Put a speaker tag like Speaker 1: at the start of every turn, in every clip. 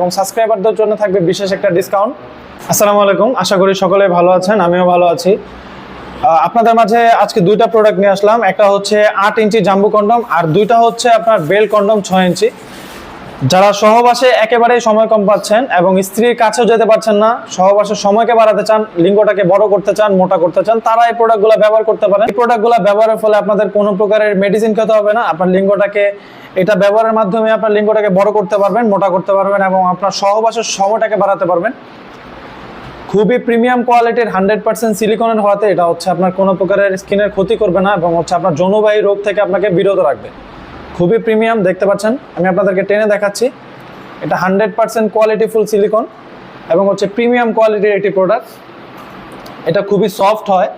Speaker 1: এবং সাবস্ক্রাইবারদের জন্য থাকবে বিশেষ একটা ডিসকাউন্ট। আসসালামু আলাইকুম, আশা করি সকলে ভালো আছেন, আমিও ভালো আছি। আপনাদের মাঝে আজকে দুইটা প্রোডাক্ট নিয়ে আসলাম। একটা হচ্ছে 8 ইঞ্চি জাম্বু কন্ডম আর দুইটা হচ্ছে আপনার বেল কন্ডম 6 ইঞ্চি। যারা সহবাসে একেবারেই সময় কম পাচ্ছেন এবং স্ত্রীর কাছেও যেতে পারছেন না, সহবাসের সময়কে বাড়াতে চান, লিঙ্গটাকে বড় করতে চান, মোটা করতে চান, তারা এই প্রোডাক্টগুলো ব্যবহার করতে পারেন। এই প্রোডাক্টগুলো ব্যবহারের ফলে আপনাদের কোনো প্রকারের মেডিসিন খেতে হবে না। আপনার লিঙ্গটাকে এটা ব্যবহারের মাধ্যমে আপনার লিঙ্গটাকে বড় করতে পারবেন, মোটা করতে পারবেন এবং আপনার সহবাসের সময়টাকে বাড়াতে পারবেন। খুবই প্রিমিয়াম কোয়ালিটির 100% সিলিকনের হওয়াতে এটা হচ্ছে আপনার কোনো প্রকারের স্কিনের ক্ষতি করবে না এবং হচ্ছে আপনার যৌনবাহী রোগ থেকে আপনাকে বিরত রাখবে। খুবই প্রিমিয়াম, দেখতে পাচ্ছেন, আমি আপনাদেরকে টেনে দেখাচ্ছি। এটা 100% কোয়ালিটিফুল সিলিকন এবং হচ্ছে প্রিমিয়াম কোয়ালিটির একটি প্রোডাক্ট। এটা খুবই সফট হয়,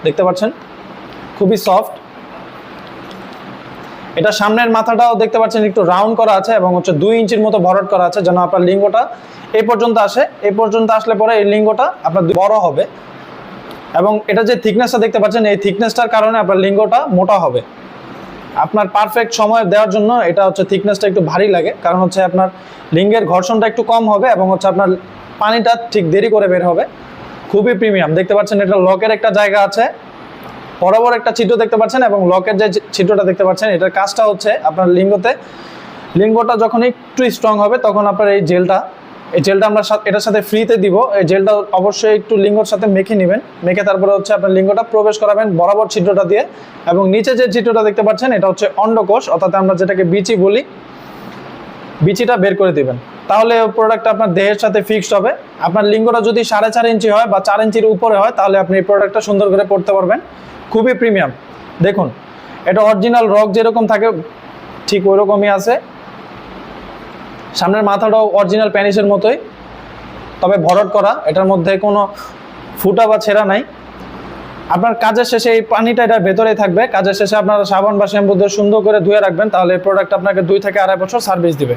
Speaker 1: দেখতে পাচ্ছেন, খুবই সফট। এটা সামনের মাথাটাও দেখতে পাচ্ছেন একটু রাউন্ড করা আছে এবং হচ্ছে 2 ইঞ্চির মতো ভরাট করা আছে, যেন আপনার লিঙ্গটা এই পর্যন্ত আসে। এই পর্যন্ত আসলে পরে এই লিঙ্গটা আপনার বড় হবে এবং এটা যে থিকনেসটা দেখতে পাচ্ছেন, এই থিকনেসটার কারণে আপনার লিঙ্গটা মোটা হবে। আপনার পারফেক্ট সময় দেওয়ার জন্য এটা হচ্ছে থিকনেসটা একটু ভারী লাগে, কারণ হচ্ছে আপনার লিঙ্গের ঘর্ষণটা একটু কম হবে এবং হচ্ছে আপনার পানিটা ঠিক দেরি করে বের হবে। খুবই প্রিমিয়াম, দেখতে পাচ্ছেন এটা লকের একটা জায়গা আছে, বরাবর একটা ছিদ্র দেখতে পাচ্ছেন এবং লকের যে ছিদ্রটা দেখতে পাচ্ছেন, এটার কাজটা হচ্ছে আপনার লিঙ্গটা যখন একটু স্ট্রং হবে তখন আপনার এই জেলটা আমরা এটার সাথে ফ্রিতে দিব। এই জেলটা অবশ্যই একটু লিঙ্গর সাথে মেখে নেবেন, মেখে তারপরে হচ্ছে আপনার লিঙ্গটা প্রবেশ করাবেন বরাবর ছিদ্রটা দিয়ে এবং নিচে যে ছিদ্রটা দেখতে পাচ্ছেন এটা হচ্ছে অন্ডকোষ, অর্থাৎ আমরা যেটাকে বিচি বলি, বিচিটা বের করে দিবেন। তাহলে প্রোডাক্টটা আপনার দেহের সাথে ফিক্সড হবে। আপনার লিঙ্গটা যদি 4.5 ইঞ্চি হয় বা 4 ইঞ্চির উপরে হয় তাহলে আপনি এই প্রোডাক্টটা সুন্দর করে পড়তে পারবেন। খুবই প্রিমিয়াম, দেখুন এটা অরিজিনাল রক যেরকম থাকে ঠিক ওই রকমই আছে। সামনের মাথাটাও অরিজিনাল প্যানিসের মতোই, তবে ভরাট করা, এটার মধ্যে কোনো ফুটা বা ছেঁড়া নাই। আপনার কাজের শেষে এই পানিটা এটার ভেতরেই থাকবে। কাজের শেষে আপনারা সাবান বা শ্যাম্পু দিয়ে সুন্দর করে ধুয়ে রাখবেন, তাহলে এই প্রোডাক্ট আপনাকে 2 থেকে 2.5 বছর সার্ভিস দিবে।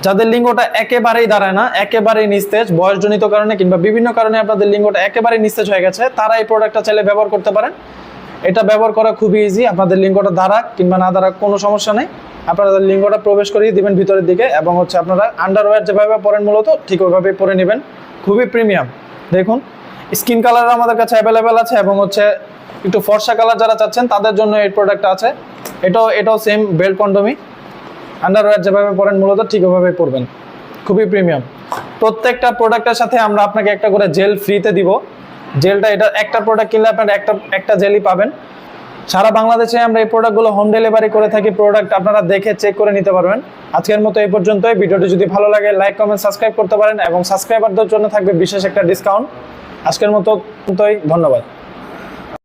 Speaker 1: যাদের লিঙ্গটা একেবারেই দাঁড়ায় না, একেবারেই নিস্তেজ, বয়সজনিত কারণে কিংবা বিভিন্ন কারণে আপনাদের লিঙ্গটা একেবারেই নিস্তেজ হয়ে গেছে, তারা এই প্রোডাক্টটা চাইলে ব্যবহার করতে পারেন। এটা ব্যবহার করা খুবই ইজি। আপনাদের লিঙ্গটা দাঁড়াক কিংবা না দাঁড়াক কোনো সমস্যা নেই, আপনাদের লিঙ্গটা প্রবেশ করিয়ে দিবেন ভিতরের দিকে এবং হচ্ছে আপনারা আন্ডারওয়্যার যেভাবে পরেন মূলত ঠিক ওইভাবেই পরে নেবেন। খুবই প্রিমিয়াম, দেখুন স্কিন কালার আমাদের কাছে অ্যাভেলেবেল আছে এবং হচ্ছে একটু ফর্সা কালার যারা চাচ্ছেন তাদের জন্য এই প্রোডাক্টটা আছে। এটাও সেম বেল্ট কন্ডমই, আন্ডারওয়্যার যেভাবে পরেন মূলত ঠিক ওইভাবেই পরবেন। খুবই প্রিমিয়াম। প্রত্যেকটা প্রোডাক্টের সাথে আমরা আপনাকে একটা করে জেল ফ্রিতে দিব। জেলটা এটা একটা প্রোডাক্ট কিনলে আপনারা একটা জেলই পাবেন। সারা বাংলাদেশে আমরা এই প্রোডাক্টগুলো হোম ডেলিভারি করে থাকি। প্রোডাক্ট আপনারা দেখে চেক করে নিতে পারবেন। আজকের মতো এই পর্যন্তই। ভিডিওটি যদি ভালো লাগে লাইক, কমেন্ট, সাবস্ক্রাইব করতে পারেন এবং সাবস্ক্রাইবারদের জন্য থাকবে বিশেষ একটা ডিসকাউন্ট। আজকের মতো ধন্যবাদ।